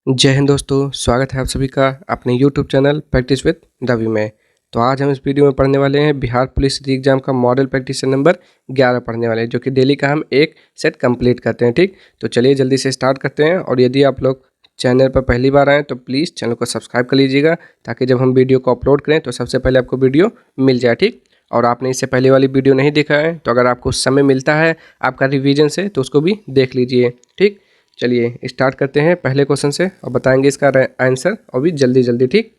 जय हिंद दोस्तों, स्वागत है आप सभी का अपने YouTube channel practice with Ravi में। तो आज हम इस वीडियो में पढ़ने वाले हैं बिहार पुलिस री एग्जाम का मॉडल प्रैक्टिस नंबर 11 पढ़ने वाले हैं, जो कि डेली का हम एक सेट कंप्लीट करते हैं। ठीक, तो चलिए जल्दी से स्टार्ट करते हैं। और यदि आप लोग चैनल पर पहली बार आएँ तो प्लीज़ चैनल को सब्सक्राइब कर लीजिएगा, ताकि जब हम वीडियो को अपलोड करें तो सबसे पहले आपको वीडियो मिल जाए। ठीक, और आपने इससे पहले वाली वीडियो नहीं देखा है तो अगर आपको समय मिलता है आपका रिवीजन से तो उसको भी देख लीजिए। ठीक, चलिए स्टार्ट करते हैं पहले क्वेश्चन से और बताएंगे इसका आंसर और भी जल्दी जल्दी। ठीक,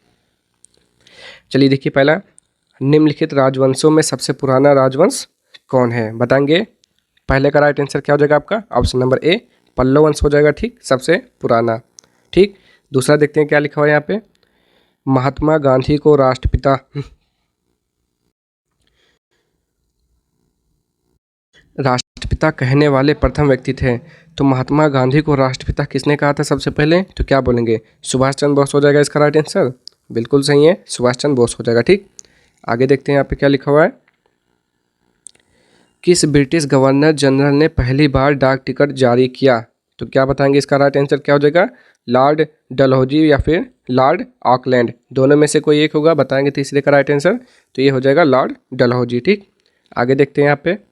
चलिए देखिए पहला, निम्नलिखित राजवंशों में सबसे पुराना राजवंश कौन है? बताएंगे। पहले का राइट आंसर क्या हो जाएगा आपका? ऑप्शन नंबर ए पल्लव वंश हो जाएगा। ठीक, सबसे पुराना। ठीक, दूसरा देखते हैं क्या लिखा हुआ है यहाँ पे। महात्मा गांधी को राष्ट्रपिता कहने वाले प्रथम व्यक्ति थे। तो महात्मा गांधी को राष्ट्रपिता किसने कहा था सबसे पहले? तो क्या बोलेंगे? सुभाष चंद्र बोस हो जाएगा इसका राइट आंसर। बिल्कुल सही है, सुभाष चंद्र बोस हो जाएगा। ठीक, आगे देखते हैं यहाँ पे क्या लिखा हुआ है। किस ब्रिटिश गवर्नर जनरल ने पहली बार डाक टिकट जारी किया? तो क्या बताएंगे इसका राइट आंसर क्या हो जाएगा? लॉर्ड डलहौजी या फिर लॉर्ड ऑकलैंड, दोनों में से कोई एक होगा। बताएंगे तीसरे का राइट आंसर, तो ये हो जाएगा लॉर्ड डलहौजी। ठीक, आगे देखते हैं यहाँ पे।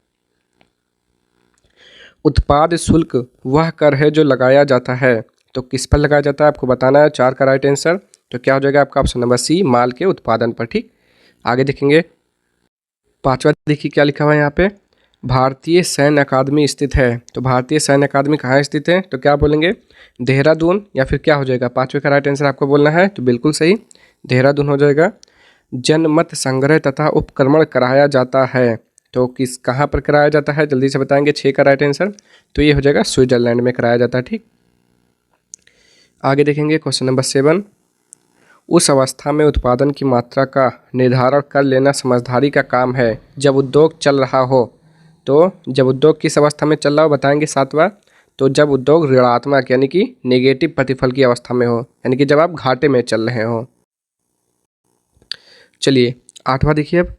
उत्पाद शुल्क वह कर है जो लगाया जाता है। तो किस पर लगाया जाता है आपको बताना है। 4 का राइट आंसर, तो क्या हो जाएगा आपका? ऑप्शन नंबर सी, माल के उत्पादन पर। ठीक, आगे देखेंगे। पांचवा देखिए क्या लिखा हुआ है यहाँ पे। भारतीय सैन्य अकादमी स्थित है। तो भारतीय सैन्य अकादमी कहाँ स्थित है? तो क्या बोलेंगे? देहरादून या फिर क्या हो जाएगा? पांचवे का राइट आंसर आपको बोलना है, तो बिल्कुल सही, देहरादून हो जाएगा। जनमत संग्रह तथा उपक्रमण कराया जाता है। तो किस कहाँ पर कराया जाता है? जल्दी से बताएंगे। 6 का राइट आंसर, तो ये हो जाएगा स्विट्जरलैंड में कराया जाता है। ठीक, आगे देखेंगे क्वेश्चन नंबर 7। उस अवस्था में उत्पादन की मात्रा का निर्धारण कर लेना समझदारी का काम है जब उद्योग चल रहा हो। तो जब उद्योग किस अवस्था में चल रहा हो बताएंगे 7वां। तो जब उद्योग ऋणात्मक यानी कि नेगेटिव प्रतिफल की अवस्था में हो, यानी कि जब आप घाटे में चल रहे हो। चलिए 8वां देखिए अब।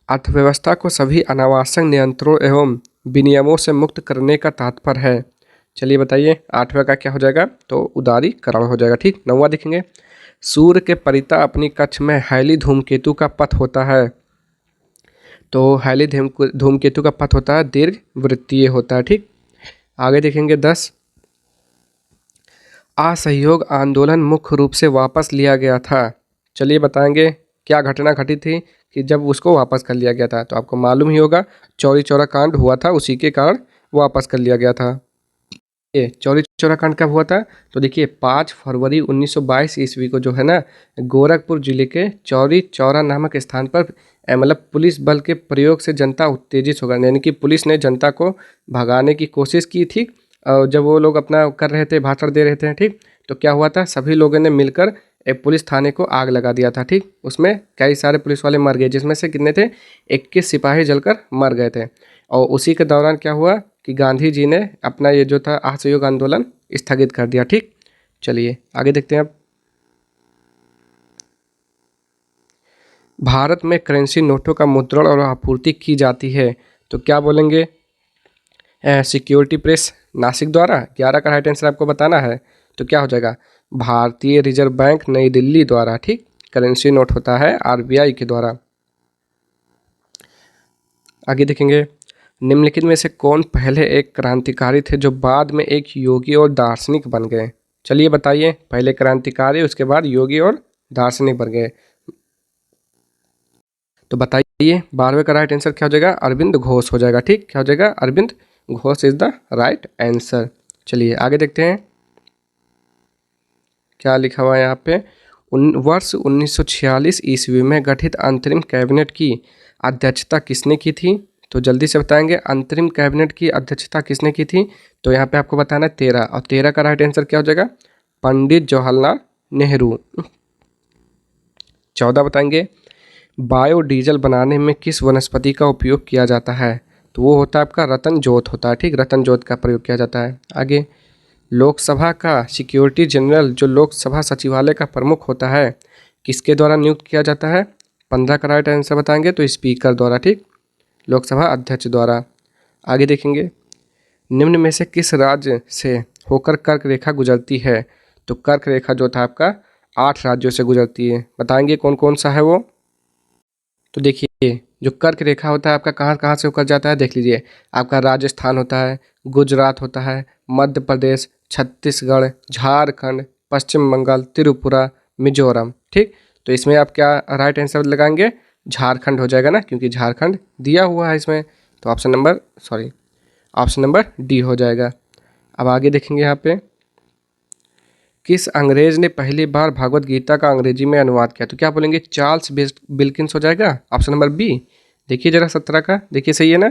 अर्थव्यवस्था को सभी अनावश्यक नियंत्रणों एवं विनियमों से मुक्त करने का तात्पर्य है। चलिए बताइए 8वां का क्या हो जाएगा? तो उदारीकरण हो जाएगा। ठीक, 9वां देखेंगे। सूर्य के परितः अपनी कक्ष में हैली धूमकेतु का पथ होता है। तो हैली धूमकेतु का पथ होता है दीर्घ वृत्तीय होता है। ठीक, आगे देखेंगे 10। असहयोग आंदोलन मुख्य रूप से वापस लिया गया था। चलिए बताएंगे क्या घटना घटी थी कि जब उसको वापस कर लिया गया था। तो आपको मालूम ही होगा, चौरी चौरा कांड हुआ था, उसी के कारण वापस कर लिया गया था। ये चौरी चौरा कांड कब हुआ था? तो देखिए 5 फरवरी 1922 ईस्वी को जो है ना, गोरखपुर जिले के चौरी चौरा नामक स्थान पर मतलब पुलिस बल के प्रयोग से जनता उत्तेजित हो गई, यानी कि पुलिस ने जनता को भगाने की कोशिश की थी। और जब वो लोग अपना कर रहे थे, भाषण दे रहे थे, ठीक, तो क्या हुआ था, सभी लोगों ने मिलकर एक पुलिस थाने को आग लगा दिया था। ठीक, उसमें कई सारे पुलिस वाले मर गए, जिसमें से कितने थे? 21 सिपाही जलकर मर गए थे। और उसी के दौरान क्या हुआ कि गांधी जी ने अपना ये जो था असहयोग आंदोलन स्थगित कर दिया। ठीक, चलिए आगे देखते हैं अब। भारत में करेंसी नोटों का मुद्रण और आपूर्ति की जाती है। तो क्या बोलेंगे? सिक्योरिटी प्रेस नासिक द्वारा। 11 का राइट आंसर आपको बताना है, तो क्या हो जाएगा? भारतीय रिजर्व बैंक नई दिल्ली द्वारा। ठीक, करेंसी नोट होता है आरबीआई के द्वारा। आगे देखेंगे। निम्नलिखित में से कौन पहले एक क्रांतिकारी थे जो बाद में एक योगी और दार्शनिक बन गए? चलिए बताइए, पहले क्रांतिकारी उसके बाद योगी और दार्शनिक बन गए। तो बताइए 12वें का राइट आंसर क्या हो जाएगा? अरविंद घोष हो जाएगा। ठीक, क्या हो जाएगा? Aurobindo Ghosh is the right answer. चलिए आगे देखते हैं क्या लिखा हुआ है यहाँ पे। वर्ष 1946 ईस्वी में गठित अंतरिम कैबिनेट की अध्यक्षता किसने की थी? तो जल्दी से बताएंगे, अंतरिम कैबिनेट की अध्यक्षता किसने की थी? तो यहाँ पे आपको बताना है 13, और 13 का राइट आंसर क्या हो जाएगा? पंडित जवाहरलाल नेहरू। 14 बताएंगे, बायोडीजल बनाने में किस वनस्पति का उपयोग किया जाता है? तो वो होता है आपका रतन जोत होता है। ठीक, रतन जोत का प्रयोग किया जाता है। आगे, लोकसभा का सिक्योरिटी जनरल जो लोकसभा सचिवालय का प्रमुख होता है, किसके द्वारा नियुक्त किया जाता है? 15 का राइट आंसर बताएंगे, तो स्पीकर द्वारा। ठीक, लोकसभा अध्यक्ष द्वारा। आगे देखेंगे, निम्न में से किस राज्य से होकर कर्क रेखा गुजरती है? तो कर्क रेखा जो था आपका 8 राज्यों से गुजरती है। बताएंगे कौन कौन सा है वो। तो देखिए जो कर्क रेखा होता है आपका कहाँ कहाँ से होकर जाता है, देख लीजिए। आपका राजस्थान होता है, गुजरात होता है, मध्य प्रदेश, छत्तीसगढ़, झारखंड, पश्चिम बंगाल, त्रिपुरा, मिजोरम। ठीक, तो इसमें आप क्या राइट आंसर लगाएंगे, झारखंड हो जाएगा ना, क्योंकि झारखंड दिया हुआ है इसमें। तो ऑप्शन नंबर डी हो जाएगा। अब आगे देखेंगे यहाँ पे, किस अंग्रेज ने पहली बार भगवत गीता का अंग्रेजी में अनुवाद किया? तो क्या बोलेंगे, चार्ल्स विल्किंस हो जाएगा। Option number B. देखिए जरा 17 का, देखिए सही है ना।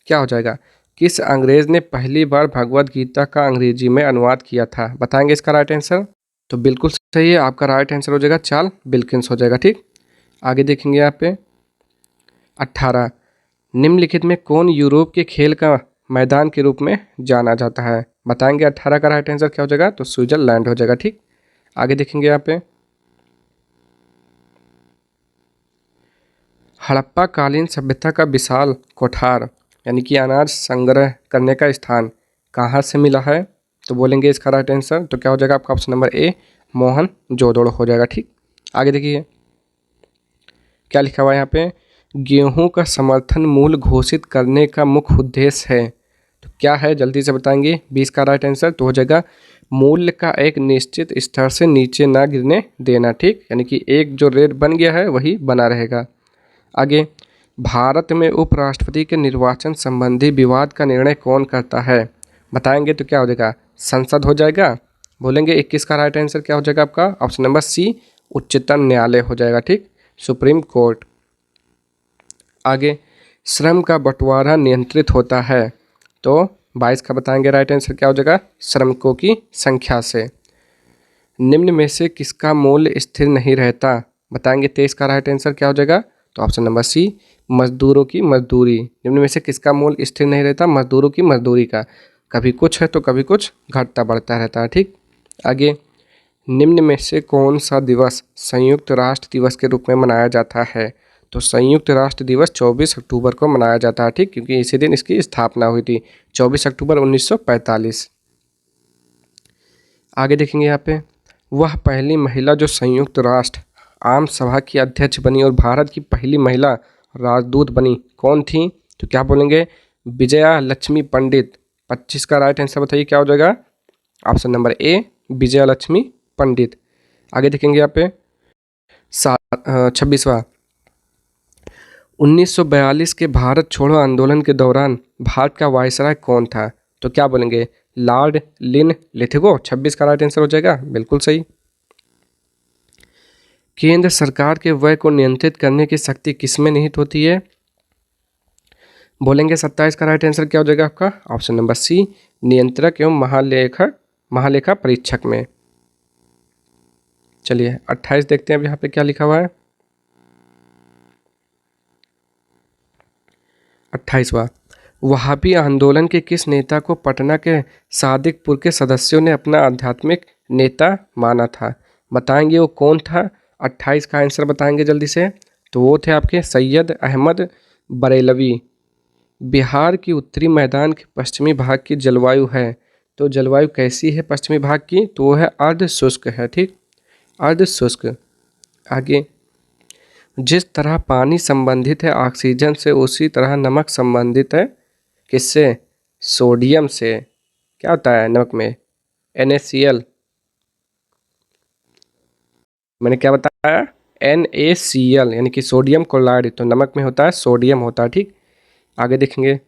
क्या हो जाएगा, किस अंग्रेज ने पहली बार भगवत गीता का अंग्रेजी में अनुवाद किया था? बताएंगे इसका राइट आंसर। तो बिल्कुल सही है, आपका राइट आंसर हो जाएगा चार्ल्स विल्किंस हो जाएगा। ठीक, आगे देखेंगे यहाँ पे 18, निम्नलिखित में कौन यूरोप के खेल का मैदान के रूप में जाना जाता है? बताएंगे 18 का राइट आंसर क्या हो जाएगा, तो स्विट्जरलैंड हो जाएगा। ठीक, आगे देखेंगे यहाँ पे, हड़प्पा कालीन सभ्यता का विशाल कोठार यानी कि अनाज संग्रह करने का स्थान कहाँ से मिला है? तो बोलेंगे इसका राइट आंसर, तो क्या हो जाएगा आपका ऑप्शन नंबर ए, मोहनजोदड़ो हो जाएगा। ठीक, आगे देखिए क्या लिखा हुआ है यहाँ पे, गेहूं का समर्थन मूल्य घोषित करने का मुख्य उद्देश्य है। तो क्या है, जल्दी से बताएंगे। 20 का राइट आंसर तो हो जाएगा मूल्य का एक निश्चित स्तर से नीचे ना गिरने देना। ठीक, यानी कि एक जो रेट बन गया है वही बना रहेगा। आगे, भारत में उपराष्ट्रपति के निर्वाचन संबंधी विवाद का निर्णय कौन करता है? बताएंगे तो क्या हो जाएगा, संसद हो जाएगा। बोलेंगे 21 का राइट आंसर क्या हो जाएगा आपका, ऑप्शन नंबर सी, उच्चतम न्यायालय हो जाएगा। ठीक, सुप्रीम कोर्ट। आगे, श्रम का बंटवारा नियंत्रित होता है। तो 22 का बताएंगे राइट आंसर क्या हो जाएगा, श्रमिकों की संख्या से। निम्न में से किसका मूल्य स्थिर नहीं रहता? बताएंगे 23 का राइट आंसर क्या हो जाएगा, तो ऑप्शन नंबर सी, मजदूरों की मजदूरी। निम्न में से किसका मूल्य स्थिर नहीं रहता, मजदूरों की मजदूरी का। कभी कुछ है तो कभी कुछ घटता बढ़ता रहता है। ठीक, आगे, निम्न में से कौन सा दिवस संयुक्त राष्ट्र दिवस के रूप में मनाया जाता है? तो संयुक्त राष्ट्र दिवस 24 अक्टूबर को मनाया जाता है। ठीक, क्योंकि इसी दिन इसकी स्थापना हुई थी, 24 अक्टूबर 1945। आगे देखेंगे यहाँ पे, वह पहली महिला जो संयुक्त राष्ट्र आम सभा की अध्यक्ष बनी और भारत की पहली महिला राजदूत बनी कौन थी? तो क्या बोलेंगे, विजया लक्ष्मी पंडित। 25 का राइट आंसर बताइए क्या हो जाएगा, option number A, Vijaya Lakshmi Pandit. आगे देखेंगे यहाँ पे 26वां, 1942 के भारत छोड़ो आंदोलन के दौरान भारत का वायसराय कौन था? तो क्या बोलेंगे, लॉर्ड लिन लिथगो। 26 का राइट आंसर हो जाएगा, बिल्कुल सही। केंद्र सरकार के व्यय को नियंत्रित करने की शक्ति किसमें निहित होती है? बोलेंगे 27 का राइट आंसर क्या हो जाएगा आपका, ऑप्शन नंबर सी, नियंत्रक एवं महालेखा परीक्षक में। चलिए 28 देखते हैं अब यहाँ पे क्या लिखा हुआ है। 28वां, वहाबी आंदोलन के किस नेता को पटना के सादिकपुर के सदस्यों ने अपना आध्यात्मिक नेता माना था? बताएंगे वो कौन था। 28 का आंसर बताएंगे जल्दी से। तो वो थे आपके सैयद अहमद बरेलवी। बिहार की उत्तरी मैदान के पश्चिमी भाग की जलवायु है, तो जलवायु कैसी है पश्चिमी भाग की? तो वो है अर्ध शुष्क है। ठीक, अर्ध शुष्क। आगे, जिस तरह पानी संबंधित है ऑक्सीजन से, उसी तरह नमक संबंधित है किससे? सोडियम से। क्या होता है नमक में, NaCl। मैंने क्या बताया, NaCl यानी कि सोडियम क्लोराइड। तो नमक में होता है सोडियम होता है। ठीक, आगे देखेंगे,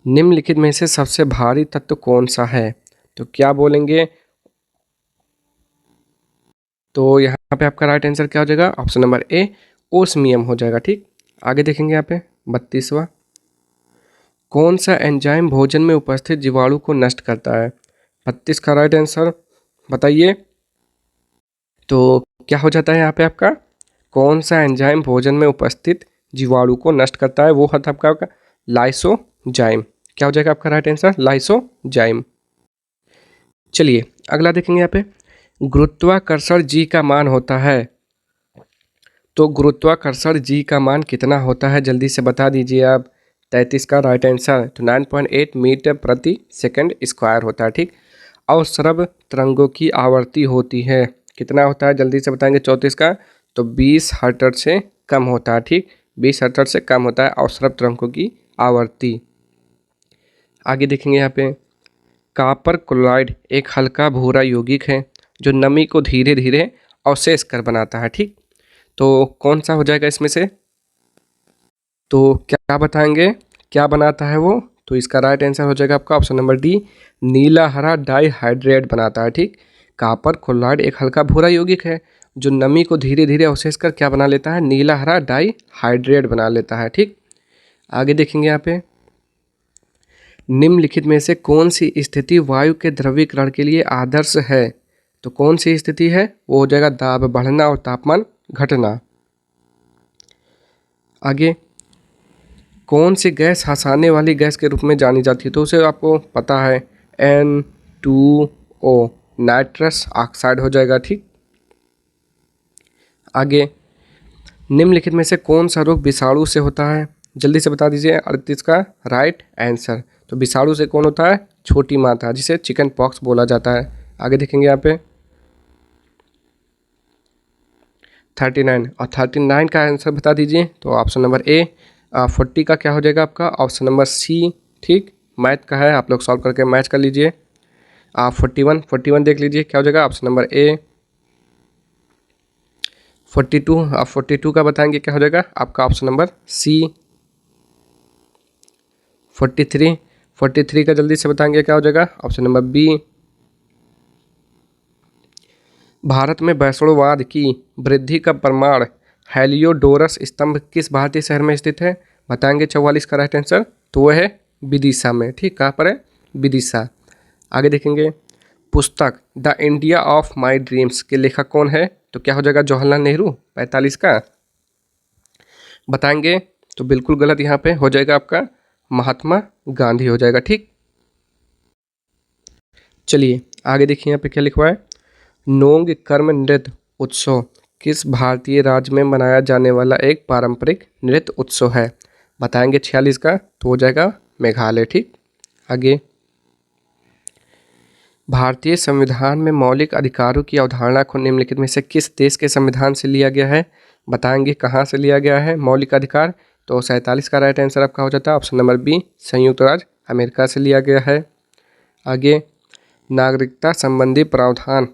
निम्नलिखित में से सबसे भारी तत्व कौन सा है? तो क्या बोलेंगे, तो यहाँ पे आपका राइट आंसर क्या हो जाएगा, ऑप्शन नंबर ए, ओस्मियम हो जाएगा। ठीक, आगे देखेंगे यहाँ पे 32वां, कौन सा एंजाइम भोजन में उपस्थित जीवाणु को नष्ट करता है? 32 का राइट आंसर बताइए। तो क्या हो जाता है यहाँ पे आपका, कौन सा एंजाइम भोजन में उपस्थित जीवाणु को नष्ट करता है? वो है आपका लाइसोजाइम। क्या हो जाएगा आपका राइट आंसर, लाइसोजाइम। चलिए अगला देखेंगे यहाँ पे, गुरुत्वाकर्षण जी का मान होता है। तो गुरुत्वाकर्षण जी का मान कितना होता है, जल्दी से बता दीजिए आप। 33 का राइट आंसर, तो 9.8 मीटर प्रति सेकंड स्क्वायर होता है। ठीक, अवस्रव तरंगों की आवर्ती होती है। कितना होता है जल्दी से बताएंगे 34 का, तो 20 हर्ट्ज से कम होता है। ठीक, 20 हर्ट्ज से कम होता है अवस्रव तरंगों की आवर्ती। आगे देखेंगे यहाँ पे, कॉपर क्लोराइड एक हल्का भूरा यौगिक है जो नमी को धीरे धीरे अवशेष कर बनाता है। ठीक, तो कौन सा हो जाएगा इसमें से, तो क्या बताएंगे क्या बनाता है वो, तो इसका राइट आंसर हो जाएगा आपका ऑप्शन नंबर डी, नीला हरा डाइहाइड्रेट बनाता है। ठीक, कॉपर क्लोराइड एक हल्का भूरा यौगिक है जो नमी को धीरे धीरे अवशेष कर क्या बना लेता है, नीला हरा डाइहाइड्रेट बना लेता है। ठीक, आगे देखेंगे यहाँ पे, निम्नलिखित में से कौन सी स्थिति वायु के द्रवीकरण के लिए आदर्श है, तो कौन सी स्थिति है, वो हो जाएगा दाब बढ़ना और तापमान घटना। आगे, कौन सी गैस हंसाने वाली गैस के रूप में जानी जाती है, तो उसे आपको पता है N2O, नाइट्रस ऑक्साइड हो जाएगा। ठीक, आगे, निम्नलिखित में से कौन सा रोग विषाणु से होता है, जल्दी से बता दीजिए 38 का राइट आंसर, तो विषाणु से कौन होता है, छोटी माता, जिसे चिकन पॉक्स बोला जाता है। आगे देखेंगे यहाँ पे 39, और 39 का आंसर बता दीजिए, तो ऑप्शन नंबर ए। 40 का क्या हो जाएगा आपका, ऑप्शन नंबर सी। ठीक, मैथ का है, आप लोग सॉल्व करके मैच कर लीजिए। 41 देख लीजिए क्या हो जाएगा, ऑप्शन नंबर ए। 42, आप 42 का बताएंगे क्या हो जाएगा आपका, ऑप्शन नंबर सी। 43 का जल्दी से बताएंगे क्या हो जाएगा, ऑप्शन नंबर बी। भारत में वैष्णववाद की वृद्धि का प्रमाण हेलियोडोरस स्तंभ किस भारतीय शहर में स्थित है, बताएंगे 44 का राइट आंसर, तो वह है विदिशा में। ठीक, कहाँ पर है, विदिशा। आगे देखेंगे, पुस्तक the India of my dreams के लेखक कौन है, तो क्या हो जाएगा जवाहरलाल नेहरू। 45 का बताएंगे, तो बिल्कुल गलत, यहाँ पे हो जाएगा आपका महात्मा गांधी हो जाएगा। ठीक, चलिए आगे देखिए यहाँ पे क्या लिखा है, नोंग कर्म नृत्य उत्सव किस भारतीय राज्य में मनाया जाने वाला एक पारंपरिक नृत्य उत्सव है, बताएंगे 46 का, तो हो जाएगा मेघालय। ठीक, आगे, भारतीय संविधान में मौलिक अधिकारों की अवधारणा को निम्नलिखित में से किस देश के संविधान से लिया गया है, बताएंगे कहाँ से लिया गया है मौलिक अधिकार, तो 47 का राइट आंसर आपका हो जाता है ऑप्शन नंबर बी, संयुक्त राज्य अमेरिका से लिया गया है। आगे, नागरिकता संबंधी प्रावधान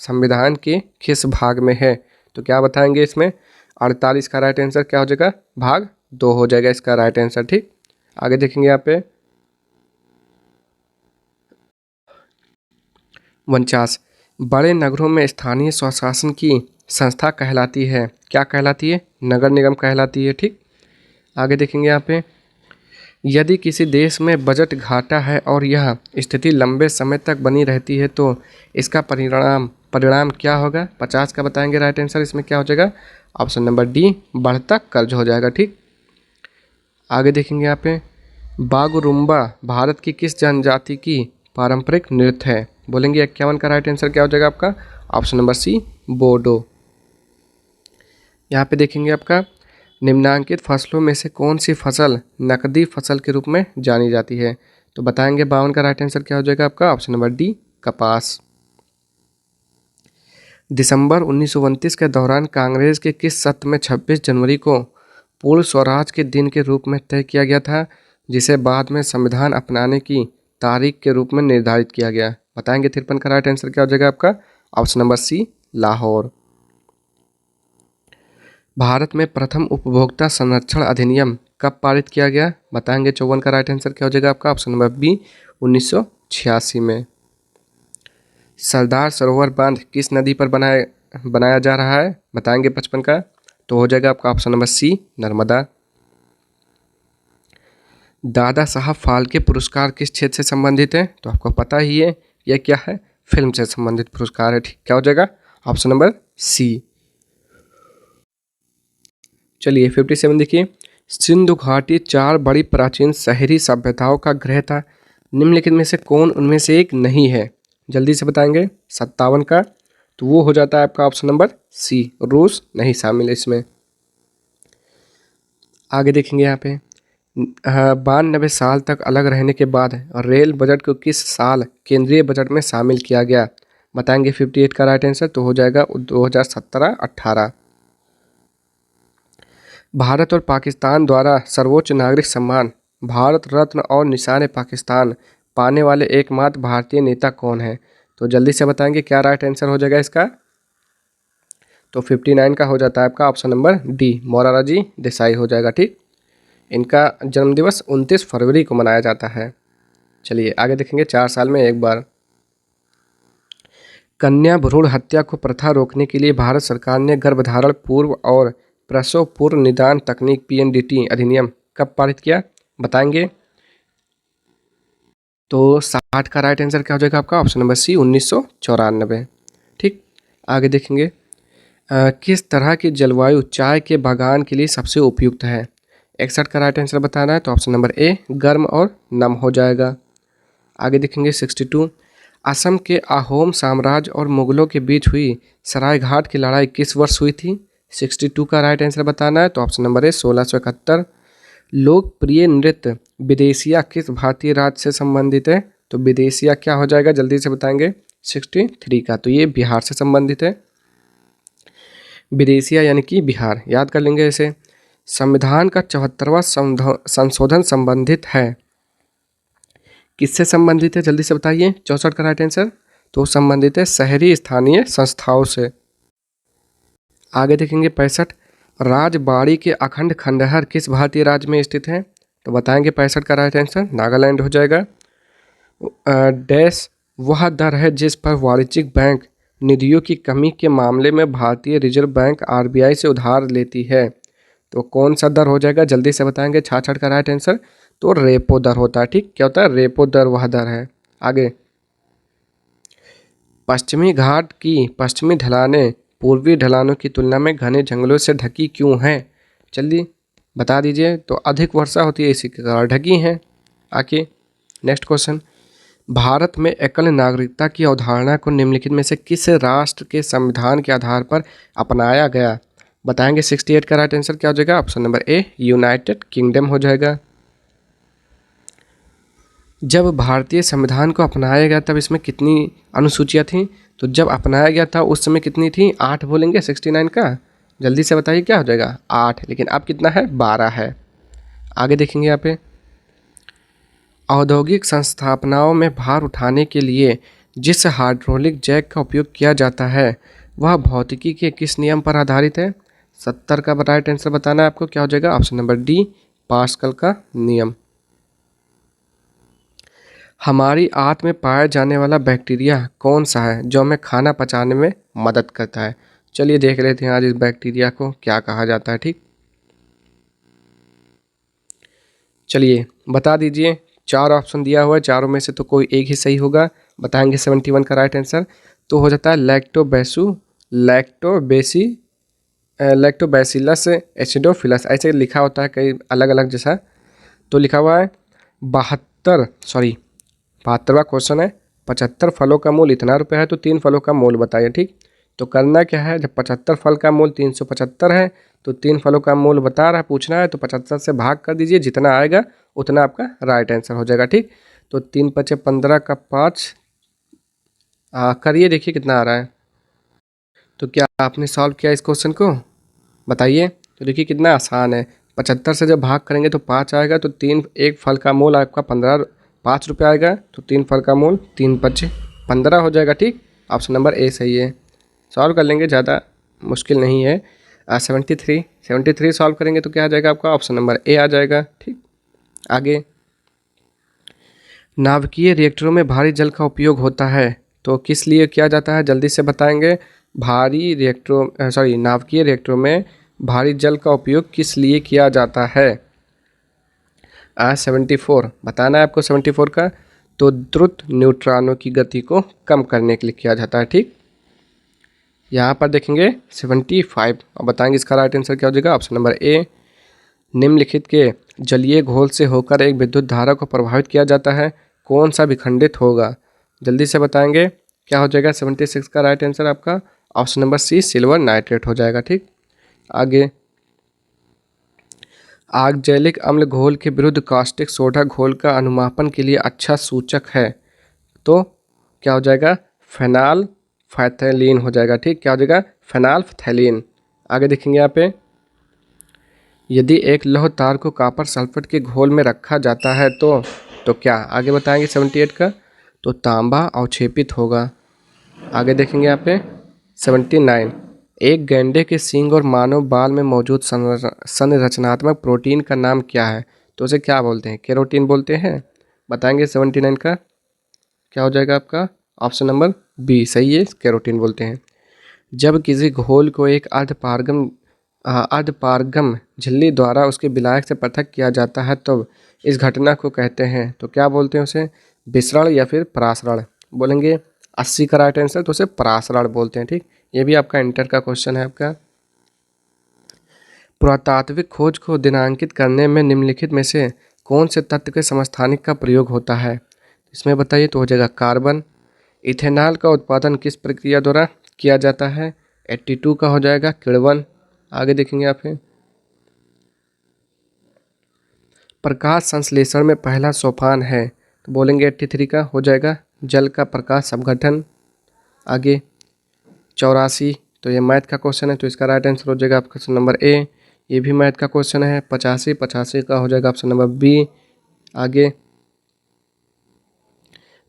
संविधान के किस भाग में है, तो क्या बताएंगे इसमें, 48 का राइट आंसर क्या हो जाएगा, भाग 2 हो जाएगा इसका राइट आंसर। ठीक, आगे देखेंगे यहाँ पे 49, बड़े नगरों में स्थानीय स्वशासन की संस्था कहलाती है, क्या कहलाती है, नगर निगम कहलाती है। ठीक, आगे देखेंगे यहाँ पे, यदि किसी देश में बजट घाटा है और यह स्थिति लंबे समय तक बनी रहती है तो इसका परिणाम क्या होगा, 50 का बताएंगे राइट आंसर, इसमें क्या हो जाएगा, ऑप्शन नंबर डी, बढ़ता कर्ज हो जाएगा। ठीक, आगे देखेंगे यहाँ पे, बागुरुम्बा भारत की किस जनजाति की पारंपरिक नृत्य है, बोलेंगे 51 का राइट आंसर क्या हो जाएगा आपका, ऑप्शन नंबर सी, बोडो। यहाँ पे देखेंगे आपका, निम्नांकित फसलों में से कौन सी फसल नकदी फसल के रूप में जानी जाती है, तो बताएंगे 52 का राइट आंसर क्या हो जाएगा आपका, ऑप्शन नंबर डी, कपास। दिसंबर 1929 के दौरान कांग्रेस के किस सत्र में 26 जनवरी को पूर्ण स्वराज के दिन के रूप में तय किया गया था, जिसे बाद में संविधान अपनाने की तारीख के रूप में निर्धारित किया गया, बताएंगे 53 का राइट आंसर क्या हो जाएगा आपका, option number C, Lahore. Bharat में प्रथम उपभोक्ता संरक्षण अधिनियम कब पारित किया गया, बताएंगे 54 का राइट आंसर क्या हो जाएगा आपका, ऑप्शन नंबर बी, 1986 में। सरदार सरोवर बांध किस नदी पर बनाया जा रहा है, बताएंगे 55 का, तो हो जाएगा आपका ऑप्शन नंबर सी, नर्मदा। दादा साहब फाल्के पुरस्कार किस क्षेत्र से संबंधित है, तो आपको पता ही है यह क्या है, फिल्म से संबंधित पुरस्कार है। ठीक, क्या हो जाएगा, ऑप्शन नंबर सी। चलिए 57 देखिए, सिंधु घाटी 4 बड़ी प्राचीन शहरी सभ्यताओं का गृह था, निम्नलिखित में से कौन उनमें से एक नहीं है, जल्दी से बताएंगे 57 का, तो वो हो जाता है आपका ऑप्शन नंबर सी, रूस नहीं शामिल है इसमें। आगे देखेंगे यहाँ पे, 92 साल तक अलग रहने के बाद रेल बजट को किस साल केंद्रीय बजट में शामिल किया गया? बताएंगे 58 का राइट आंसर तो हो जाएगा 2017-18। भारत और पाकिस्तान द्वारा सर्वोच्च नागरिक सम्मान भारत रत्न और निशान पाकिस्तान पाने वाले एकमात्र भारतीय नेता कौन है? तो जल्दी से बताएंगे क्या राइट आंसर हो जाएगा इसका? तो 59 का हो जाता है आपका option number D, Morarji Desai हो जाएगा। ठीक, इनका जन्मदिवस 29 फरवरी को मनाया जाता है। चलिए आगे देखेंगे 4 साल में एक बार। कन्या भ्रूण हत्या को प्रथा रोकने के लिए भारत सरकार ने गर्भधारण पूर्व और प्रसव पूर्व निदान तकनीक PNDT अधिनियम कब पारित किया? बताएंगे। तो 60 का राइट आंसर क्या हो जाएगा आपका? Option number C, 1994। ठीक, आगे देखेंगे किस तरह की जलवायु चाय के बागान के लिए सबसे उपयुक्त है? 61 का राइट आंसर बताना है तो ऑप्शन नंबर ए, गर्म और नम हो जाएगा। आगे देखेंगे 62, असम के अहोम साम्राज्य और मुगलों के बीच हुई सरायघाट की लड़ाई किस वर्ष हुई थी? 62 का राइट आंसर बताना है तो ऑप्शन नंबर ए, 1671। लोकप्रिय नृत्य विदेशिया किस भारतीय राज्य से संबंधित है? तो विदेशिया क्या हो जाएगा जल्दी से बताएंगे? 63 का, तो ये बिहार से संबंधित है। विदेशिया यानी कि बिहार, याद कर लेंगे इसे। संविधान का 74वां संशोधन संबंधित है, किससे संबंधित है जल्दी से बताइए? 64 का राइट आंसर तो संबंधित है शहरी स्थानीय संस्थाओं से। आगे देखेंगे 65, राजबाड़ी के अखंड खंडहर किस भारतीय राज्य में स्थित है? तो बताएंगे 65 का राइट आंसर नागालैंड हो जाएगा। डैश वह दर है जिस पर वाणिज्यिक बैंक निधियों की कमी के मामले में भारतीय रिजर्व बैंक RBI से उधार लेती है, तो कौन सा दर हो जाएगा जल्दी से बताएंगे? 66 का राइट आंसर तो रेपो दर होता है। ठीक, क्या होता है? रेपो दर वह दर है। आगे, पश्चिमी घाट की पश्चिमी ढलानें पूर्वी ढलानों की तुलना में घने जंगलों से ढकी क्यों हैं? जल्दी बता दीजिए। तो अधिक वर्षा होती है इसी के कारण ढकी हैं। आगे नेक्स्ट क्वेश्चन, भारत में एकल नागरिकता की अवधारणा को निम्नलिखित में से किस राष्ट्र के संविधान के आधार पर अपनाया गया? बताएंगे 68 का राइट आंसर क्या हो जाएगा? ऑप्शन नंबर ए, यूनाइटेड किंगडम हो जाएगा। जब भारतीय संविधान को अपनाया गया तब इसमें कितनी अनुसूचियाँ थीं? तो जब अपनाया गया था उस समय कितनी थी? 8 बोलेंगे 69 का, जल्दी से बताइए क्या हो जाएगा? 8, लेकिन अब कितना है? 12 है। आगे देखेंगे यहाँ पे, औद्योगिक संस्थापनाओं में भार उठाने के लिए जिस हाइड्रोलिक जैक का उपयोग किया जाता है वह भौतिकी के किस नियम पर आधारित है? 70 का राइट आंसर बताना है आपको, क्या हो जाएगा? ऑप्शन नंबर डी, पास्कल का नियम। हमारी आंत में पाया जाने वाला बैक्टीरिया कौन सा है जो हमें खाना पचाने में मदद करता है? चलिए देख लेते हैं आज इस बैक्टीरिया को क्या कहा जाता है। ठीक, चलिए बता दीजिए। 4 ऑप्शन दिया हुआ है, चारों में से तो कोई एक ही सही होगा। बताएंगे 71 का राइट आंसर तो हो जाता है लैक्टोबैसिलस एसिडोफिलस, ऐसे लिखा होता है कई अलग अलग जैसा। तो लिखा हुआ है 72वां क्वेश्चन है, 75 फलों का मूल इतना रुपया है तो 3 फलों का मूल बताइए। ठीक, तो करना क्या है, जब 75 फल का मूल 375 है तो 3 फलों का मूल बता रहा है, पूछना है तो 75 से भाग कर दीजिए, जितना आएगा उतना आपका राइट आंसर हो जाएगा। ठीक, तो 3 × 5 = 15 का 5 करिए, देखिए कितना आ रहा है। तो क्या आपने सॉल्व किया इस क्वेश्चन को? बताइए। तो देखिए कितना आसान है, 75 से जब भाग करेंगे तो 5 आएगा, तो एक फल का मूल आपका 5 रुपये आएगा, तो 3 फल का मूल 3 × 5 = 15 हो जाएगा। ठीक, ऑप्शन नंबर ए सही है। सॉल्व कर लेंगे, ज़्यादा मुश्किल नहीं है। 73 सॉल्व करेंगे तो क्या आ जाएगा आपका? ऑप्शन नंबर ए आ जाएगा। ठीक, आगे, नाभिकीय रिएक्टरों में भारी जल का उपयोग होता है तो किस लिए किया जाता है? जल्दी से बताएंगे। नाभिकीय रिएक्टरों में भारी जल का उपयोग किस लिए किया जाता है? 74 बताना है आपको। 74 का तो द्रुत न्यूट्रॉनों की गति को कम करने के लिए किया जाता है। ठीक, यहाँ पर देखेंगे 75 और बताएंगे इसका राइट आंसर क्या हो जाएगा? ऑप्शन नंबर ए, निम्नलिखित के जलीय घोल से होकर एक विद्युत धारा को प्रभावित किया जाता है, कौन सा विखंडित होगा? जल्दी से बताएंगे क्या हो जाएगा? 76 का राइट आंसर आपका option number C, silver nitrate हो जाएगा। ठीक, आगे, ऑक्जेलिक अम्ल घोल के विरुद्ध कास्टिक सोडा घोल का अनुमापन के लिए अच्छा सूचक है। तो क्या हो जाएगा, फेनॉल फैथैलीन हो जाएगा। ठीक, क्या हो जाएगा, फेनॉल फैथैलीन। आगे देखेंगे यहाँ पे, यदि एक लौह तार को कॉपर सल्फेट के घोल में रखा जाता है तो क्या, आगे बताएंगे 78 का, तो तांबा अवक्षेपित होगा। आगे देखेंगे यहाँ पे 79, एक गैंडे के सींग और मानव बाल में मौजूद संरचनात्मक प्रोटीन का नाम क्या है? तो उसे क्या बोलते हैं? केरोटीन बोलते हैं। बताएंगे 79 का क्या हो जाएगा आपका, ऑप्शन नंबर बी सही है, केरोटीन बोलते हैं। जब किसी घोल को एक अर्धपारगम झिल्ली द्वारा उसके विलायक से पृथक किया जाता है तब इस घटना को कहते हैं, तो क्या बोलते हैं उसे, विसरण या फिर परासरण। बोलेंगे 80 का राइट आंसर, तो उसे परासरण बोलते हैं। ठीक, ये भी आपका इंटर का क्वेश्चन है आपका। पुरातात्विक खोज को दिनांकित करने में निम्नलिखित में से कौन से तत्व के समस्थानिक का प्रयोग होता है? इसमें बताइए, तो हो जाएगा कार्बन। इथेनॉल का उत्पादन किस प्रक्रिया द्वारा किया जाता है? 82 का हो जाएगा किण्वन। आगे देखेंगे आप, प्रकाश संश्लेषण में पहला सोपान है, तो बोलेंगे 83 का हो जाएगा जल का प्रकाश अपघटन। आगे 84, तो ये मैथ का क्वेश्चन है, तो इसका राइट आंसर हो जाएगा ऑप्शन नंबर ए। ये भी मैथ का क्वेश्चन है। 85 का हो जाएगा ऑप्शन नंबर बी। आगे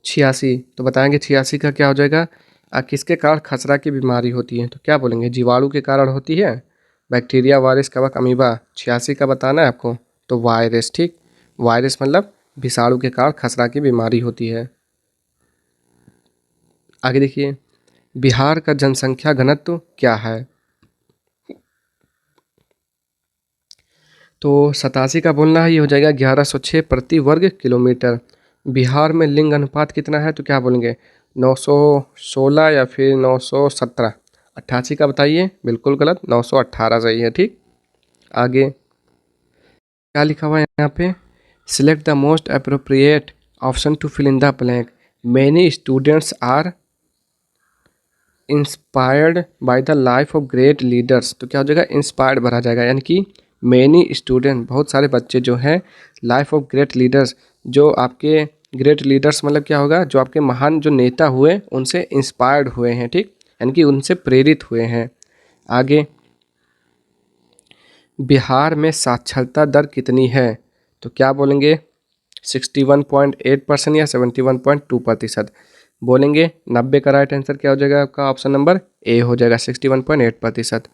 86, तो बताएंगे 86 का क्या हो जाएगा, किसके कारण खसरा की बीमारी होती है? तो क्या बोलेंगे, जीवाणु के कारण होती है, बैक्टीरिया, वायरस, कवक, अमीबा। 86 का बताना है आपको, तो वायरस। ठीक, वायरस मतलब विषाणु के कारण खसरा की बीमारी होती है। आगे देखिए, बिहार का जनसंख्या घनत्व क्या है? तो 87 का बोलना है, ये हो जाएगा 1106 प्रति वर्ग किलोमीटर। बिहार में लिंग अनुपात कितना है? तो क्या बोलेंगे, 916 या फिर 917। 88 का बताइए, बिल्कुल गलत, 918 सही है। ठीक, आगे क्या लिखा हुआ है यहाँ पे, select the most appropriate option to fill in the blank, many students are inspired by the life of great leaders. तो क्या हो जाएगा, इंस्पायर्ड भरा जाएगा, यानी कि मैनी स्टूडेंट, बहुत सारे बच्चे जो हैं, लाइफ ऑफ ग्रेट लीडर्स, जो आपके ग्रेट लीडर्स मतलब क्या होगा, जो आपके महान जो नेता हुए उनसे इंस्पायर्ड हुए हैं। ठीक, यानी कि उनसे प्रेरित हुए हैं। आगे, बिहार में साक्षरता दर कितनी है? तो क्या बोलेंगे, 61.8% या 71.2%। बोलेंगे 90 का राइट आंसर क्या हो जाएगा आपका, ऑप्शन नंबर ए हो जाएगा 61.8%।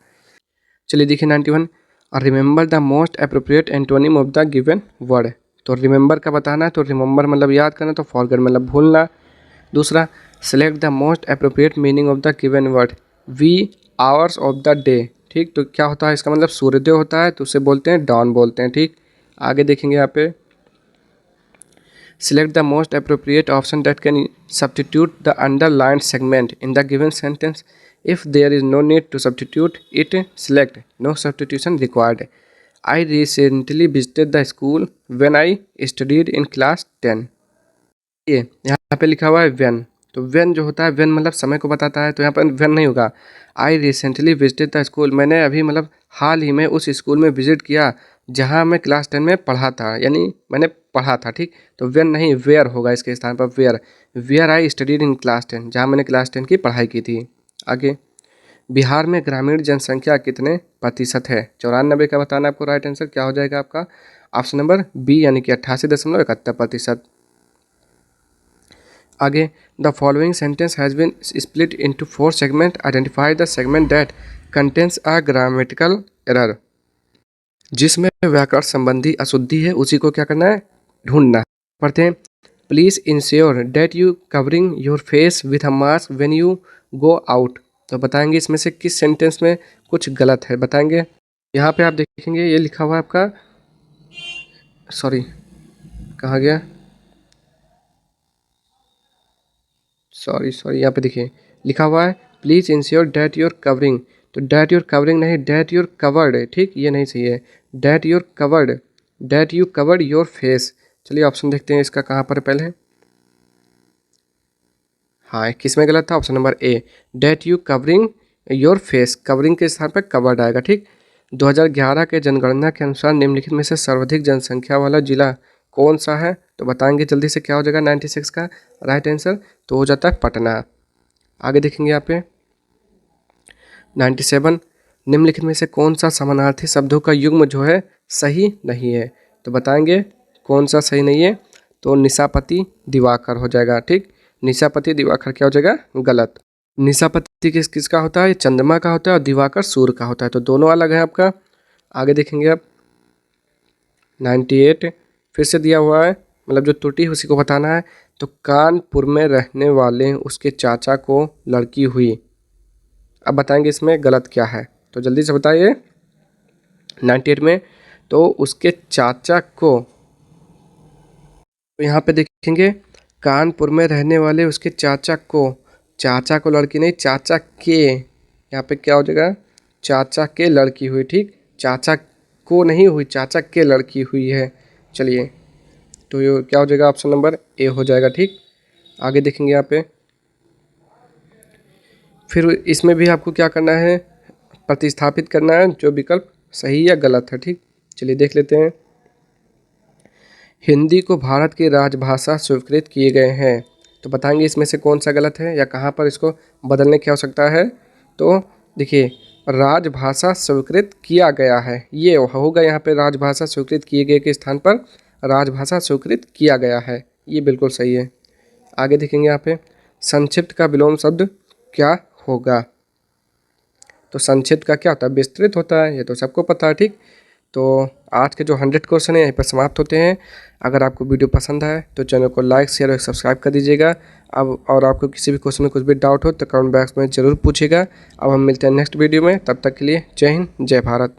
चलिए देखिए 91, और remember the most appropriate antonym of the given word. तो रिमेंबर का बताना है, तो रिमेंबर मतलब याद करना, तो फॉरगेट मतलब भूलना। दूसरा, select the most appropriate meaning of the given word, wee hours of the day. ठीक, तो क्या होता है इसका मतलब, सूर्योदय होता है तो उसे बोलते हैं डॉन बोलते हैं। ठीक, आगे देखेंगे यहाँ पे, select the most appropriate option that can substitute the underlined segment in the given sentence. If there is no need to substitute it, select no substitution required. I recently visited the school when I studied in class 10. ये यहाँ पे लिखा हुआ है when, तो when जो होता है, when मतलब समय को बताता है, तो यहाँ पर when नहीं होगा। I recently visited the school, मैंने अभी मतलब हाल ही में उस स्कूल में विजिट किया जहाँ मैं क्लास 10 में पढ़ा था, यानी मैंने पढ़ा था। ठीक, तो वेन नहीं, वेयर होगा इसके स्थान पर, where I studied in class 10, जहाँ मैंने क्लास 10 की पढ़ाई की थी। आगे, बिहार में ग्रामीण जनसंख्या कितने प्रतिशत है? 94 का बताना आपको राइट आंसर क्या हो जाएगा आपका, ऑप्शन नंबर बी, यानी कि 88.71%। आगे, the following sentence has been split into 4 segment, identify the segment that contains a grammatical error. जिसमें व्याकरण संबंधी अशुद्धि है उसी को क्या करना है, ढूंढना है। पढ़ते हैं, please ensure date you covering your face with a mask when you go out. तो बताएंगे इसमें से किस सेंटेंस में कुछ गलत है, बताएंगे। यहाँ पे आप देखेंगे ये लिखा हुआ है आपका, सॉरी कहाँ गया, सॉरी यहाँ पे देखिए लिखा हुआ है please ensure that your covering, तो डेट योर कवरिंग नहीं, डेट योर कवर्ड है। ठीक, ये नहीं सही है, that your covered, that you covered your face. चलिए ऑप्शन देखते हैं इसका कहाँ पर पहले, हाँ किस में गलत था, option number A, that you covering your face, covering के स्थान पर कवर्ड आएगा। ठीक, 2011 के जनगणना के अनुसार निम्नलिखित में से सर्वाधिक जनसंख्या वाला जिला कौन सा है? तो बताएंगे जल्दी से क्या हो जाएगा 96 का राइट आंसर, तो हो जाता है पटना। आगे देखेंगे यहाँ पे 97, निम्नलिखित में से कौन सा समानार्थी शब्दों का युग्म जो है सही नहीं है? तो बताएंगे कौन सा सही नहीं है, तो निशापति दिवाकर हो जाएगा। ठीक, निशापति दिवाकर क्या हो जाएगा? गलत। निशापति किसका होता है? चंद्रमा का होता है और दिवाकर सूर्य का होता है, तो दोनों अलग है आपका। आगे देखेंगे आप 98 फिर से दिया हुआ है, मतलब जो त्रुटि है उसी को बताना है। तो कानपुर में रहने वाले उसके चाचा को लड़की हुई, अब बताएंगे इसमें गलत क्या है, तो जल्दी से बताइए। 98 में तो उसके चाचा को, तो यहाँ पे देखेंगे कानपुर में रहने वाले उसके चाचा को लड़की नहीं, चाचा के, यहाँ पे क्या हो जाएगा? चाचा के लड़की हुई। ठीक, चाचा को नहीं हुई, चाचा के लड़की हुई है। चलिए, तो ये क्या हो जाएगा? ऑप्शन नंबर ए हो जाएगा। ठीक, आगे देखेंगे यहाँ पे, फिर इसमें भी आपको क्या करना है? प्रतिस्थापित करना है जो विकल्प सही या गलत है। ठीक, चलिए देख लेते हैं। हिंदी को भारत की राजभाषा स्वीकृत किए गए हैं, तो बताएंगे इसमें से कौन सा गलत है या कहाँ पर इसको बदलने की आवश्यकता है? तो देखिए, राजभाषा स्वीकृत किया गया है, ये होगा यहाँ पे राजभाषा स्वीकृत किए गए के स्थान पर राजभाषा स्वीकृत किया गया है, ये बिल्कुल सही है। आगे देखेंगे यहाँ पे संक्षिप्त का विलोम शब्द क्या होगा? तो संक्षिप्त का क्या होता है? विस्तृत होता है, ये तो सबको पता है। ठीक, तो आज के जो 100 क्वेश्चन है यहीं पर समाप्त होते हैं। अगर आपको वीडियो पसंद आए तो चैनल को लाइक शेयर और सब्सक्राइब कर दीजिएगा। अब और आपको किसी भी क्वेश्चन में कुछ भी डाउट हो तो कमेंट बॉक्स में ज़रूर पूछिएगा। अब हम मिलते हैं नेक्स्ट वीडियो में, तब तक के लिए जय हिंद जय भारत।